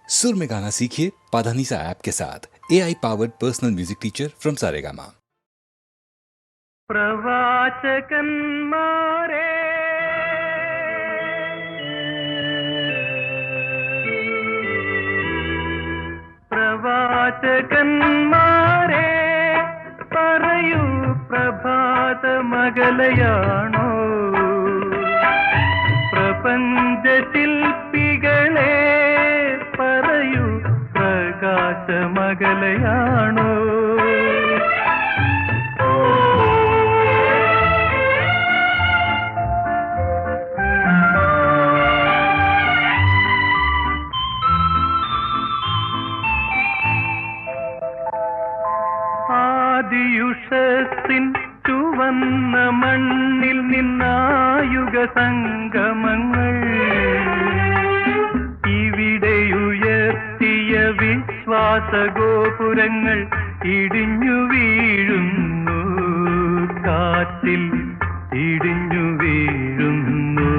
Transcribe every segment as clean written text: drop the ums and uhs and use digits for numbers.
सुर में गाना सीखिए पाधानीसा ऐप के साथ। AI powered personal music teacher from Saregama. പ്രവാചകന്മാരെ പ്രവാചകന്മാരെ പറയൂ പ്രഭാത മകലയാണോ പ്രപഞ്ച ശില്പികളെ പറയൂ പ്രകാശ മകലയാണോ ആദിയുഷത്തിൻ ചുവന്ന മണ്ണിൽ നിന്നായുഗ സംഗമങ്ങൾ ഇവിടെയുയർത്തിയ വിശ്വാസഗോപുരങ്ങൾ ഇടിഞ്ഞു വീഴുന്നു, കാറ്റിൽ ഇടിഞ്ഞു വീഴുന്നു.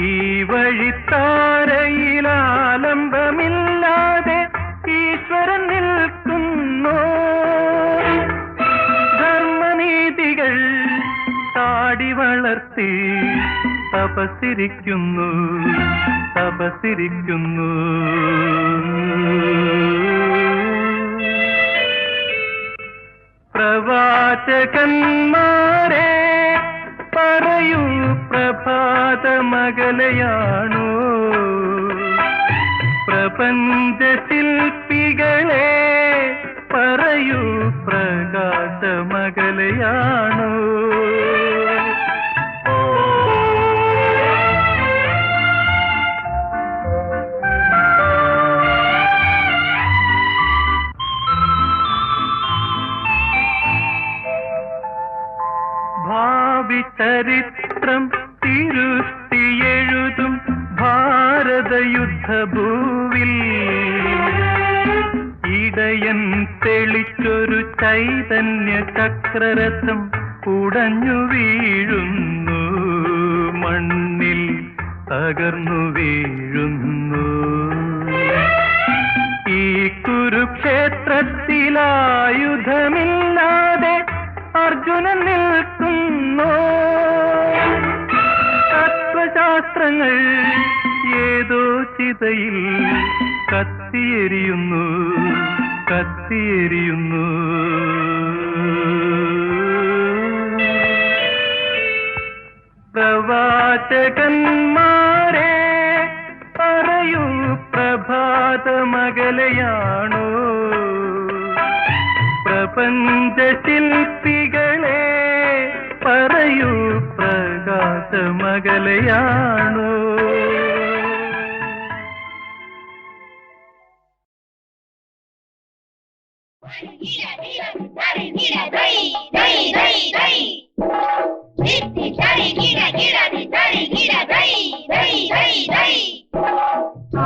ഈ വഴിത്താരയിലാലംബമില്ലാതെ ഈശ്വരൻ നിൽക്കുന്നു. ധർമ്മനീതികൾ താടി വളർത്തി തപസ്സിരിക്കുന്നു, തപസ്സിരിക്കുന്നു. പ്രവാചകന്മാരെ പറയൂ പ്രഭാത മകലയാണോ പ്രപഞ്ച ശില്പികളെ പറയൂ പ്രകാശ മകലയാണോ ഭാവി ചരിത്രം തിരുത്തിയെഴുതും ഭാരതയുദ്ധഭൂവിൽ ഇടയൻ തെളിച്ചൊരു ചൈതന്യ ചക്രരഥം ഉടഞ്ഞു വീഴുന്നു, മണ്ണിൽ തകർന്നു വീഴുന്നു. ഈ കുരുക്ഷേത്രത്തിലായുധമില്ലാതെ അർജുനൻ നിൽക്കുന്നു. തത്വശാസ്ത്രങ്ങൾ ഏതോ ചിതയിൽ കത്തിയെരിയുന്നു, കത്തിയെരിയുന്നു. പ്രവാചകന്മാരെ പറയൂ പ്രഭാത മകലയാണോ പ്രപഞ്ച ശില്പികളെ പറയൂ പ്രകാശ മകലയാണോ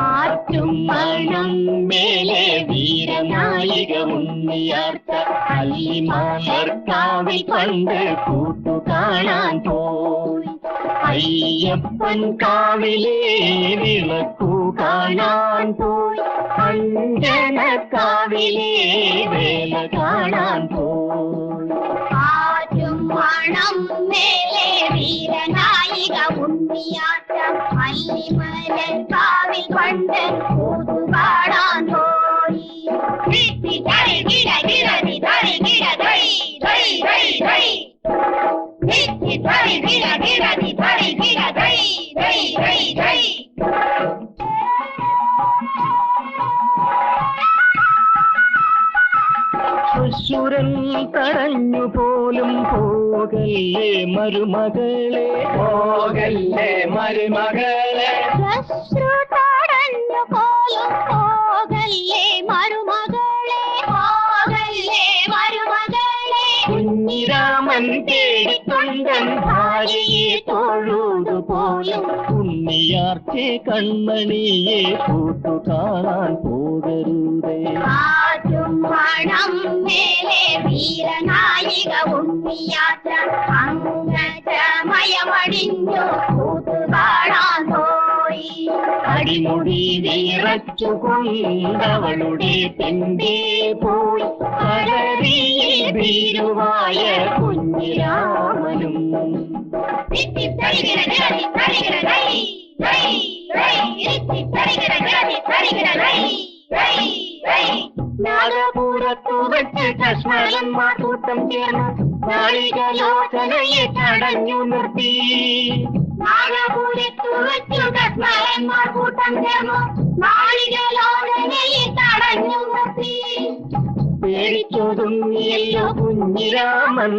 ആറ്റും മണം മേലെ വീരനായിക ഉണ്ണിയാർത്ത അല്ലിമാർക്കാവിൽ പണ്ട് കൂട്ടു കാണാൻ പോയി. അയ്യപ്പൻ കാവിലെ വിളക്കു കാണാൻ പോയി. അഞ്ജനക്കാവിലെ വേല കാണാൻ പോയി. ആറ്റും മണം മേലെ വീരനായിക ഉണ്ണിയാട്ട അല്ലിമലർക്കാവിൽ പണ്ട് കൂട്ടു കാണാൻ പോയി. അസുരൻ തടഞ്ഞു പോലും പോകല്ലേ മരുമകളെ, പോകല്ലേ മരുമകളെ. ശശ്രു തടഞ്ഞു പോലും പോകല്ലേ മരുമകളെ, പോകല്ലേ മരുമകളെ. കുഞ്ഞിരാമൻ തേടിക്കൊണ്ടൻ ഭാര്യയെ തൊഴുതുപോലും ഉണ്ണിയാർച്ചെ കൺമണിയെ കൂട്ടു കാണാൻ പോകരുതേ. ആറ്റും മണം മേലെ വീരനായിക ഉണ്ണിയാട്ട അംഗമയമടിഞ്ഞു കൂട്ടു കാണാൻ പോയി. അടിമുടി വിറച്ചുകൊണ്ടവളുടെ പിമ്പേ പോയി അലറിയിൽ ഭീരുവായ കുഞ്ഞിരാമനും. നാഗപുരത്തു വെച്ച് കശ്മലന്മാർ കൂട്ടം ചേർന്ന് നാളികലോചനയെ തടഞ്ഞു നിർത്തി. നാഗപുരത്തു വെച്ചു കശ്മലന്മാർ കൂട്ടം ചേർന്നു നാളികലോചനയെ തടഞ്ഞു നിർത്തി. പേടിച്ചൊതുങ്ങിയല്ലോ കുഞ്ഞിരാമൻ,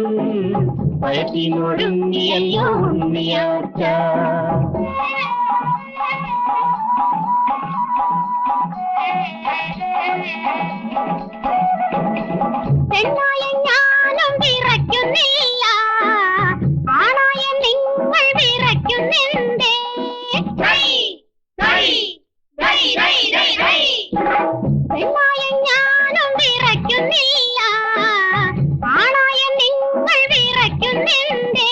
ഭയത്തിനൊടുങ്ങിയല്ലോ ഉണ്ണിയാർച്ച. പെണ്ണായ ഞാനും വിറയ്ക്കുന്നില്ല, ആണായ നിങ്ങൾ വിറയ്ക്കുന്നെന്തേ? പെണ്ണായ ഞാനും വിറയ്ക്കുന്നില്ല, ആണായ നിങ്ങൾ വിറയ്ക്കുന്നെന്തേ?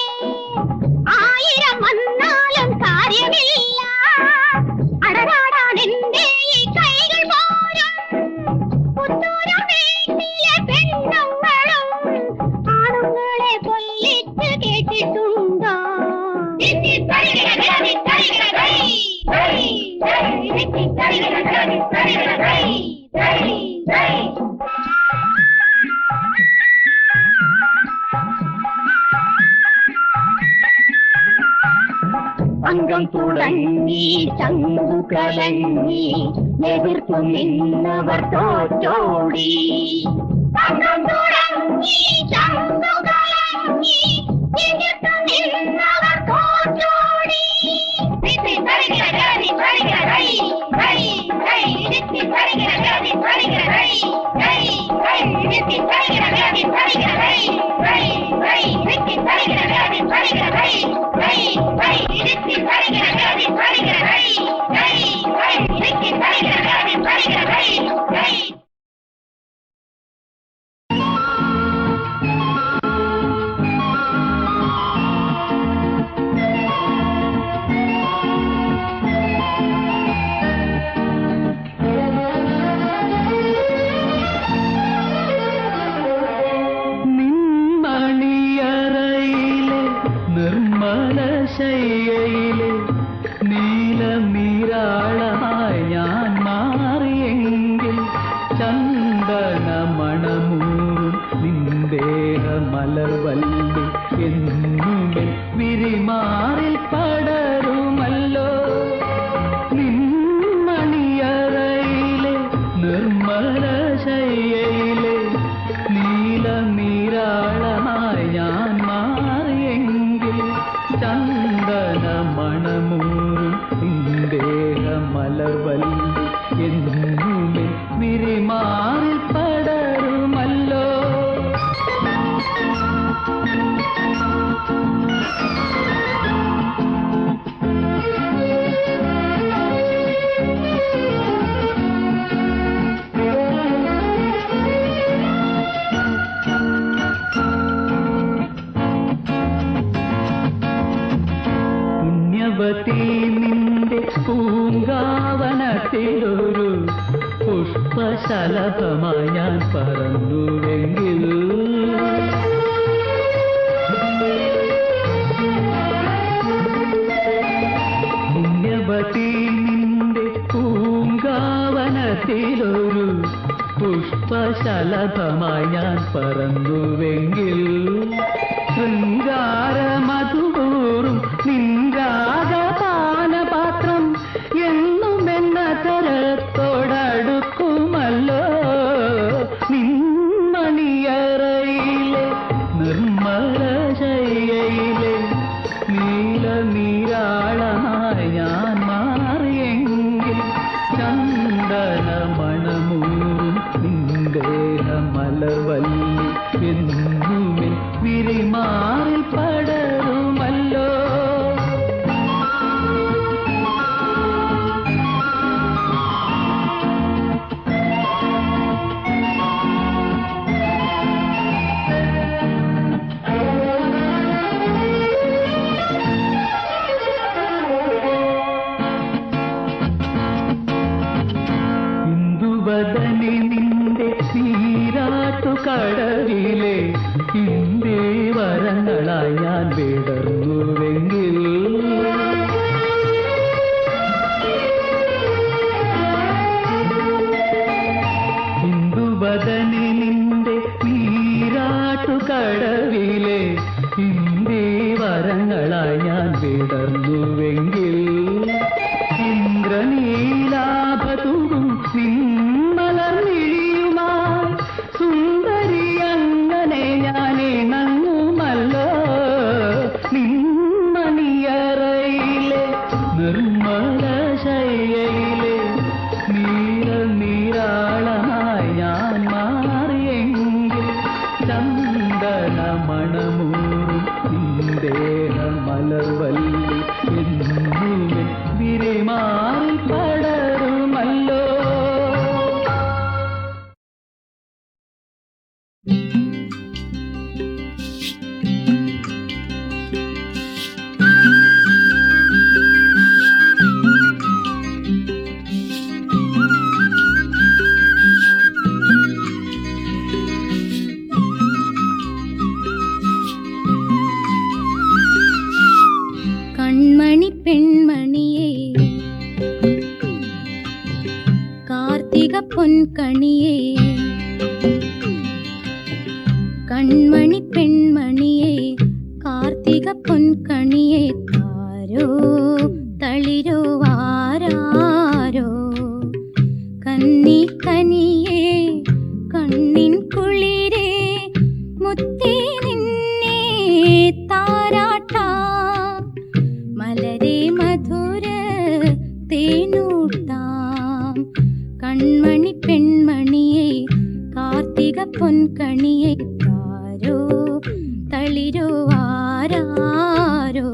1000 വന്നാലും കാര്യമില്ല, അടരാടാൻ എന്റെ ഈ കൈകൾ പോരും. പുത്തൂരം വീട്ടിലെ പെണ്ണുങ്ങളും ആണുങ്ങളെ കൊല്ലിച്ച് കേട്ടിട്ടുണ്ടോ? അംഗം തുടങ്ങി ചങ്കു കലങ്ങി എതിർത്തു നിന്നവർ തോറ്റോടി. അംഗം തുടങ്ങി ചങ്കു കലങ്ങി എതിർത്തു നിന്നവർ തോറ്റോടി. ശയ്യയിലെ നീലമീരാളമായി ഞാൻ മാറിയെങ്കിൽ ചന്ദന മണമൂറും നിന്ദേഹ മലർവല്ലി എന്നുമേ വിരിമാറിൽ പടരുമല്ലോ. നിന്മണിയറയിലെ നിർമ്മല ശയ്യയിലെ നീലമീരാളമായി ഞാൻ മാറിയെങ്കിൽ ചന്ദന മണമൂറും നിന്ദേഹ മലർവല്ലി എന്നുമേ വിരിമാറിൽ പടരുമല്ലോ. പുണ്യവതി നിന്റെ പൂങ്കാവനത്തിലൊരു പുഷ്പശലഭമായി ഞാൻ പറന്നുവെങ്കിൽ പുണ്യവതി നിന്റെ പൂങ്കാവനത്തിലൊരു പുഷ്പശലഭമായി ഞാൻ പറന്നുവെങ്കിൽ ശൃംഗാരമധുപൂറും നിൻരാഗപാനപാത്രം എന്നും എന്ന തരത്തോടടുക്കുമല്ലോ. നിന്മണിയറയിലെ നിർമ്മല ശയ്യയിലെ നീലനീരാളമായി ഞാൻ മാറിയെങ്കിൽ ചന്ദന മണമൂറും നിന്ദേഹ മലർവല്ലി എന്നുമേ വിരിമാറിൽ പടരുമല്ലോ. ഇന്ദുവദനി നിന്റെ നീരാട്ടു കടവിലെ ഇന്ദേ വരങ്ങളായി ഞാൻ വിടർന്നുവെങ്കിൽ ഇന്ദുവദനി നിന്റെ നീരാട്ടു കടവിലെ ഇന്ദേ വരങ്ങളായി ഞാൻ വിടർന്നുവെങ്കിൽ ഇന്ദ്രനീലാഭതും നിന്മലർന്നിഴിയുമായി സുന്ദരി അങ്ങനെ ഞാൻ ഇണങ്ങുമല്ലോ നിന്മണിയറയിലെ നിർമ്മല ശയ്യയിലെ നീരാളമായി ഞാൻ മാറിയെങ്കിൽ ചന്ദന മണമൂറും നിന്ദേഹ മലർവല്ലി എന്നുമേ വിരിമാറി പടരുമല്ലോ. കൺമണി പെൺമണിയേ കാർത്തിക പൊൻകണിയേ കൺമണി പെൺമണിയേ കാർത്തിക പൊൻകണിയേ താരോ തളിരോ ആരാരോ കന്നി കനിയേ കണ്ണിൻ കുളിരേ മുത്തേ നിന്നെ താരാട്ടാം മലരെ മധുര തേനൂട്ടാം കൺമണി പെൺമണിയേ കാർത്തിക പൊൻകണിയേ താരോ തളിരോ ആരാരോ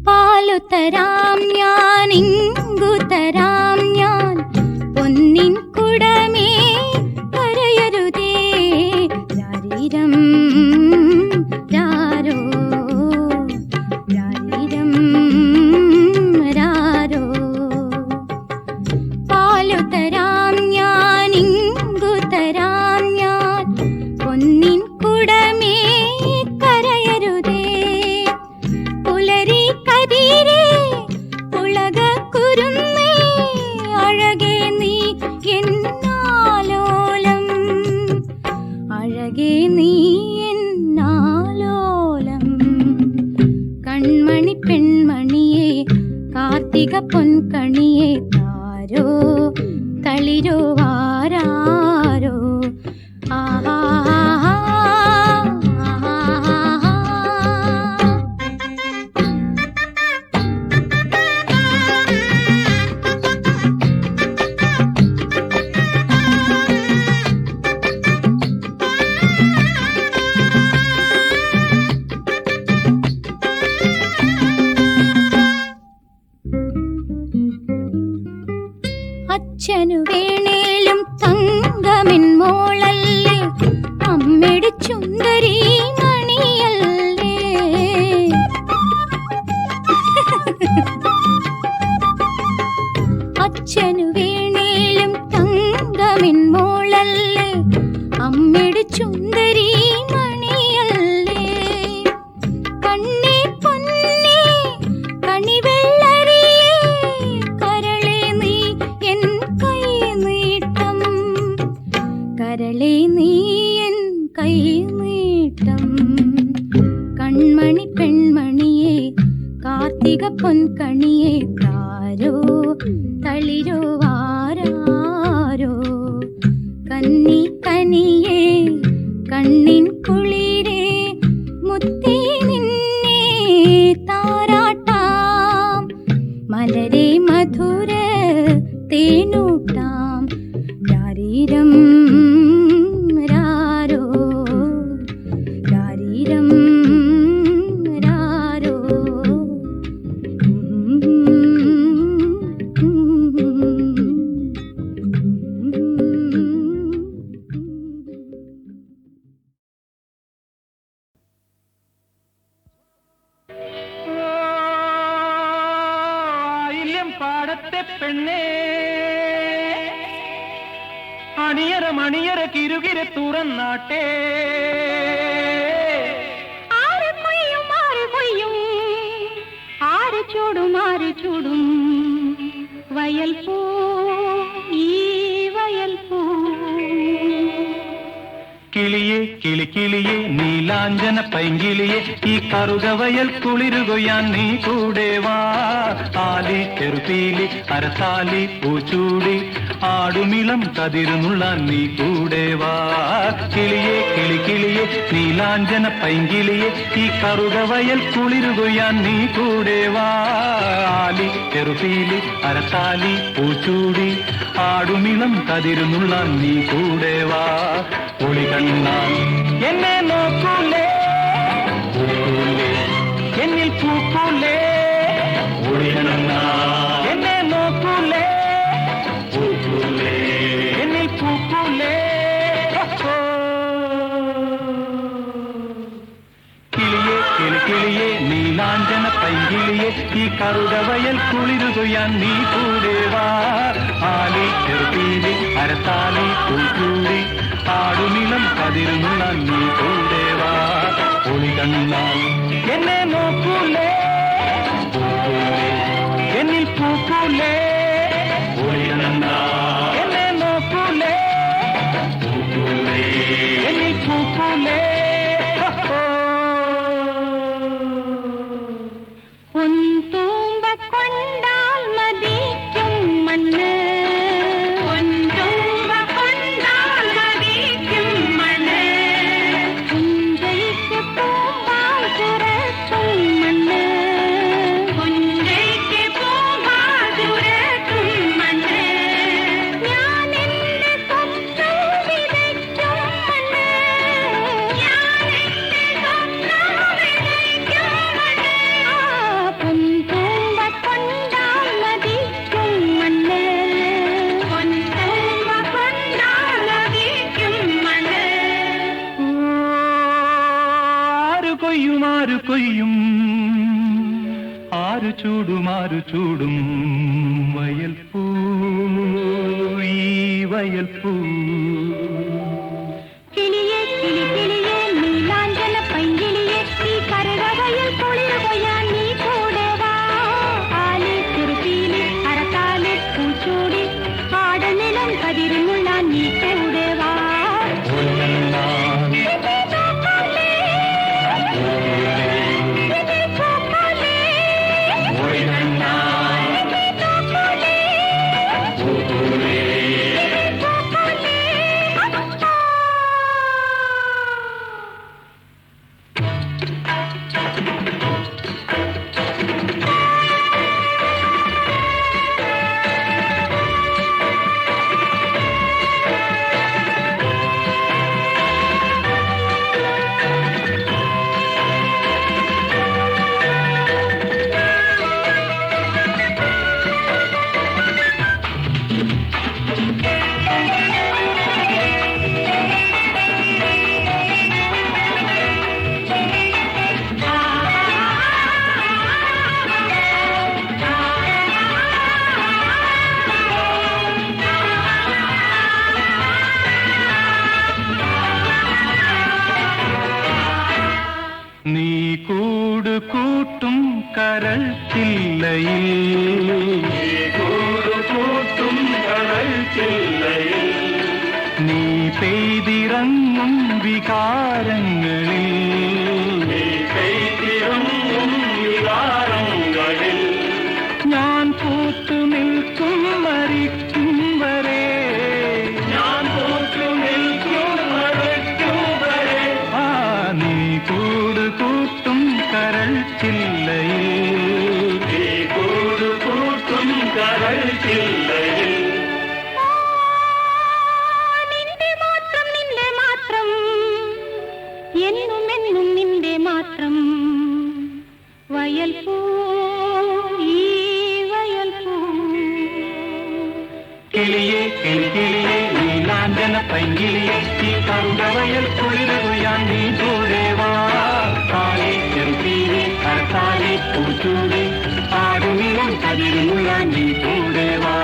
പാലു തരാം ഞാൻ ഇങ്കു തരാം ഞാൻ പൊന്നിൻ കുടമേ കരയരുതേ രാരീരം രാരോ രാരീരം രാരോ പാലു തരാം ഞാൻ ഇങ്കു തരാം ഞാൻ പൊന്നിൻ കുടമേ കരയരുതേ പുലരി കതിരേ ഉലക കുരുന്നേ അഴകേ നീ എന്നാലോലം അഴകേ നീ എന്നാലോലം കൺമണി പെൺമണിയേ കാർത്തിക പൊൻകണിയേ താരോ തളിരോ ആരാരോ ആഹാ അച്ഛനു വേണേലും തങ്കമിൻ മോളല്ലേ അമ്മയുടെ ചുന്ദരി മണിയല്ലേ അച്ഛനു വേണേലും തങ്കമിൻ മോളല്ലേ അമ്മയുടെ ചുന്ദരി മണിയല്ലേ കണ്ണേ പൊന്നേ കണിവെള്ളരിയേ കരളേ നീ എൻ കൈ നീട്ടം കരളേ നീ എൻ കൈ നീട്ടം കൺമണി പെൺമണിയേ കാർത്തിക പൊൻകണിയേ താരോ തളിരോ ആരാരോ കന്നി കനിയേ കണ്ണിൻ കുളിരേ മുത്തേ നിന്നെ താരാട്ടാം മലരെ മധുര തേനൂട്ടാം രാരീരം രാരോ രാരീരം രാരോ പെണ്ണേ അണിയറ മണിയറ കിരുകിരെ തുറന്നാട്ടെ ആര് കൊയ്യും ആര് ചൂടും വയൽ പൂ ഈ വയൽ പൂ കിളിയെ കിളിക്കിളിയെ നീലാഞ്ചന പൈങ്കിളിയെ ഈ കറുകവയൽ കുളിരുകൊയ്യാൻ നീ കൂടെ വാ ആലി ചെറുപീലി അരസാലി പൂച്ചൂടി ആടുമിളം കതിരുന്നുള്ളാൻ നീ കൂടെ വാ കിളിയെ കിളിക്കിളിയെ നീലാഞ്ചന പൈങ്കിളിയെ ഈ കറുകവയൽ കുളിരുകൊയ്യാൻ നീ കൂടെ വാ ആലി ചെറുപീലി അരസാലി പൂച്ചൂടി ആടുമിളം കതിരുന്നുള്ളാൻ നീ കൂടെ വാ ഒളി കണ്ണാൽ എന്നെ നോക്കൂലേ എന്നിൽ പൂക്കൂലേ ഒളി കണ്ണാൽ എന്നെ നോക്കൂലേ എന്നിൽ പൂക്കൂലേ കിളിയെ കിളിക്കിളിയെ നീലാഞ്ചന പൈങ്കിളിയെ ഈ കറുകവയൽ കുളിരുകൊയ്യാൻ നീ കൂടെ വാ ആലി ചെറുപീലി അരസാലി പൂച്ചൂടി ആടുമിളം കതിരുന്നുള്ള നീ കൂടെ വാ ഒളി കണ്ണാൽ എന്നെ നോക്കൂലേ എന്നിൽ പൂക്കൂലേ ഒളി കണ്ണാൽ എന്നെ നോക്കൂലേ എന്നിൽ പൂക്കൂലേ പൊൻതൂമ്പ കൊണ്ടാൽ മതിക്കും മണ്ണ് പൊൻതൂമ്പ കൊണ്ടാൽ മതിക്കും മണ്ണ് പുഞ്ചയ്ക്ക് പൂമ്പാൽ ചുരത്തും മണ്ണ് പുഞ്ചയ്ക്ക് പൂമ്പാൽ ചുരത്തും മണ്ണ് ഞാൻ എന്റെ സ്വപ്നം വിതയ്ക്കും മണ്ണ് ഞാൻ എന്റെ സ്വപ്നം വിതയ്ക്കും മണ്ണ് പൊൻതൂമ്പ കൊണ്ടാൽ മതിക്കും മണ്ണ് പൊൻതൂമ്പ കൊണ്ടാൽ മതിക്കും മണ്ണ് ആരു കൊയ്യും ആരു ചൂടും വയൽ പൂ ഈ വയൽ പൂ കിളിയെ കിളിക്കിളിയെ നീലാഞ്ചന പൈങ്കിളിയെ ഈ കറുകവയൽ കുളിരുകൊയ്യാൻ നീ കൂടെ വാ ആലി ചെറുപീലി അരക്കാലി പൂച്ചൂടി ആടനിലം കതിരുമുള്ള നീ കൂടെ വാ നീ കൂട് കൂട്ടും കരൾ ചില്ലയിൽ നീ പെയ്തിറങ്ങും വികാരങ്ങളിൽ ഞാൻ പൂത്തു നിൽക്കും മരിക്കും വരെ ആ നീ കൂട് കൂട്ടും കരൾ ചില്ലയിൽ നിന്റെ മാത്രം എന്നും നിന്റെ മാത്രം വയൽ പൂ ഈ വയൽ പൂ കിളിയെ കിളിക്കിളിയെ നീലാഞ്ചന പൈങ്കിളിയെ ഈ കറുകവയൽ കുളിരുകൊയ്യാൻ നീ കൂടെ വാ ആലി ചെറുപീലി അരത്താലി പൂച്ചൂടി ആടുമിളം കതിരുമുഴാൻ നീ കൂടെ വാ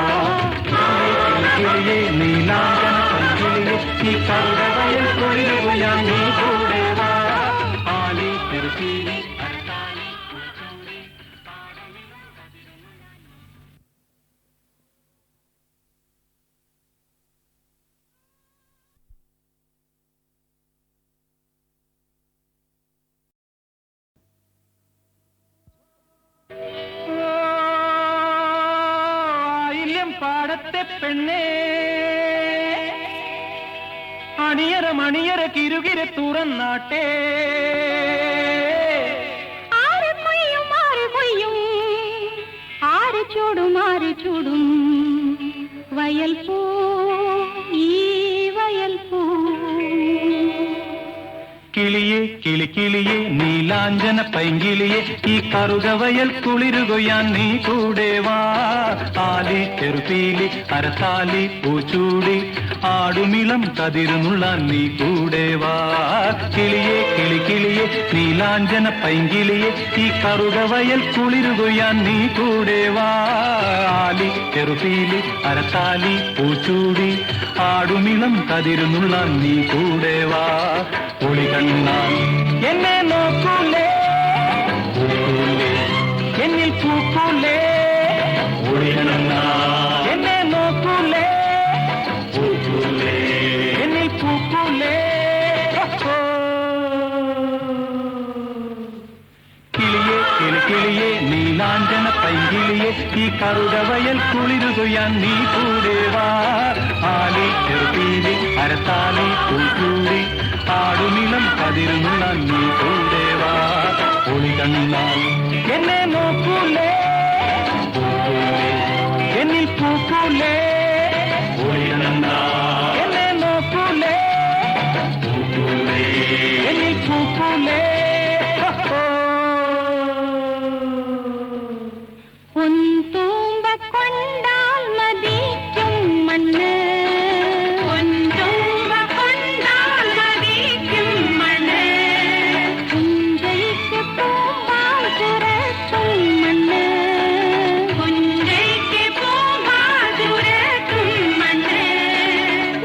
കിളിയെ നീലാഞ്ചന പങ്കിളിയെ ഈ കറുകവയൽ കൊഴിയുകയാൻ നീ കൂടെ വാ ആലി ചെറുപ്പീലി അരത്താലി പൂച്ചൂടി ആടുമിളം കതിരുമുഴാൻ. ആയില്യം പാടത്തെ പെണ്ണേ അണിയറ മണിയറ കിരുകിര തുറന്നാട്ടെ ആര് കൊയ്യും ആര് ചൂടും വയൽ പൂ ഈ വയൽ പൂ കിളിയെ കിളിക്കിളിയെ നീലാഞ്ചന പൈങ്കിളിയെ ഈ കറുകവയൽ കുളിരുകൊയ്യാൻ നീ കൂടെ വാ ആലി ചെറുപ്പീലി അരത്താലി പൂച്ചൂടി ആടുമിളം കതിരുന്നുള്ളാൻ നീ കൂടെ വാ കിളിയെ കിളിക്കിളിയെ നീലാഞ്ചന പൈങ്കിളിയെ ഈ കറുകവയൽ കുളിരുകൊയ്യാൻ നീ കൂടെ വാ ആലി ചെറുപ്പീലി അരത്താലി പൂച്ചൂടി ആടുമിളം കതിരുന്നുള്ളാൻ നീ കൂടെ വാ ഒളി കണ്ണാൽ എന്നെ നോക്കൂലേ എന്നിൽ പൂക്കൂലേ ഒളി കണ്ണാൽ എന്നെ നോക്കൂലേ എന്നിൽ പൂക്കൂലേ കിളിയെ കിളിക്കിളിയെ നീലാഞ്ചന പൈങ്കിളിയെ ഈ കറുകവയൽ കുളിരുകൊയ്യാൻ നീ കൂടെ വാ ആലി ചെറുപ്പീലി അരത്താലി പൂച്ചൂടി ആടുമിളം കതിരുന്നുള്ളാൻ നീ കൂടെ വാ ഒളി കണ്ണാൽ എന്നെ നോക്കൂലേ എന്നിൽ പൂക്കൂലേ ഒളി കണ്ണാൽ എന്നെ നോക്കൂലേ എന്നിൽ പൂക്കൂലേ പൊൻതൂമ്പ കൊണ്ടാൽ മതിക്കും മണ്ണ് പൊൻതൂമ്പ കൊണ്ടാൽ മതിക്കും മണ്ണ് പുഞ്ചയ്ക്ക് പൂമ്പാൽ ചുരത്തും മണ്ണ് പുഞ്ചയ്ക്ക് പൂമ്പാൽ ചുരത്തും മണ്ണ്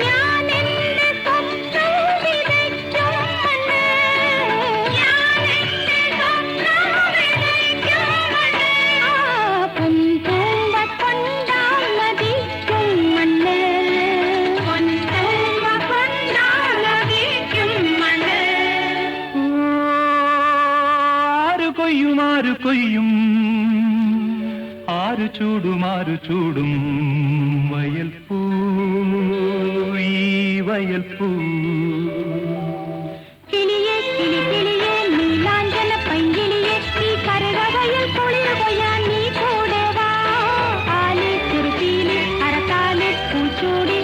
ഞാൻ എന്റെ സ്വപ്നം വിതയ്ക്കും മണ്ണ് ഞാൻ എന്റെ സ്വപ്നം വിതയ്ക്കും മണ്ണ് പൊൻതൂമ്പ കൊണ്ടാൽ മതിക്കും മണ്ണ് പൊൻതൂമ്പ കൊണ്ടാൽ മതിക്കും മണ്ണ് ആരു കൊയ്യും ആരു ചൂടും വയൽ പൂ ഈ വയൽ പൂ കിളിയെ കിളിക്കിളിയെ നീലാഞ്ചന പൈങ്കിളിയെ ഈ കറുകവയൽ കുളിരുകൊയ്യാൻ നീ കൂടെ വാ ആലി ചെറുപ്പീലി അരത്താലി പൂച്ചൂടി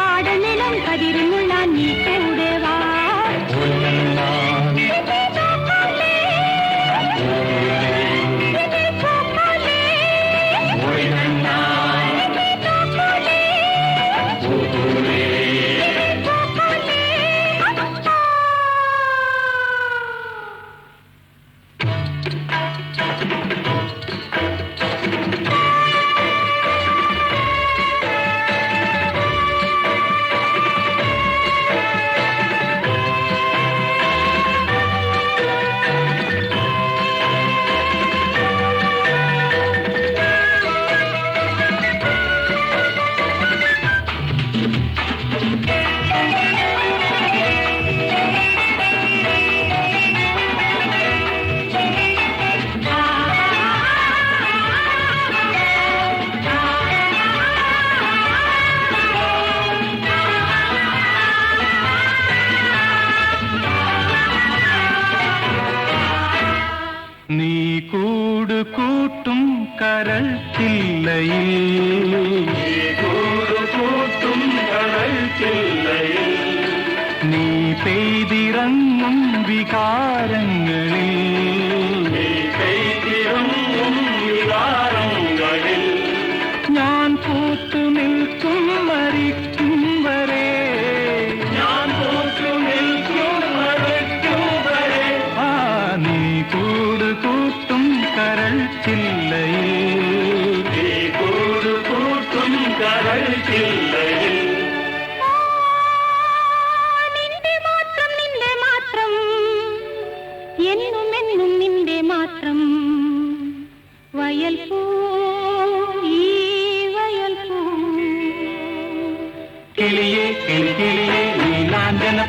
ആടുനിലം കതിരുന്നുള്ളാൻ നീ കൂടെ വാ നീ കൂട് കൂട്ടും കരൾ ചില്ലയിൽ കൂട്ടും കരൾ ചില്ലയിൽ നീ പെയ്തിറങ്ങും വികാരങ്ങളിൽ ഞാൻ പൂത്തു നിൽക്കും മരിക്കും വരെ ഞാൻ പൂത്തു നിൽക്കും മരിക്കും വരെ ആ നീ കൂട് കൂട്ടും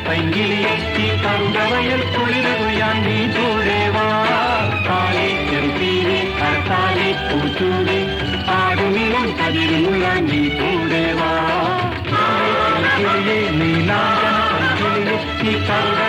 പൈങ്കിളിയെ ഈ കറുകവയൽ കുളിരുകൊയ്യാൻ നീ കൂടെ വാ. കാലേ ചെറുപ്പീരെ കരത്താലെ പൂച്ചൂടെ ആടുനിളം കതിരുമുള്ളാൻ നീ കൂടെ വാ. നീലാഞ്ചന പൈങ്കിളിയെ ഈ കറുക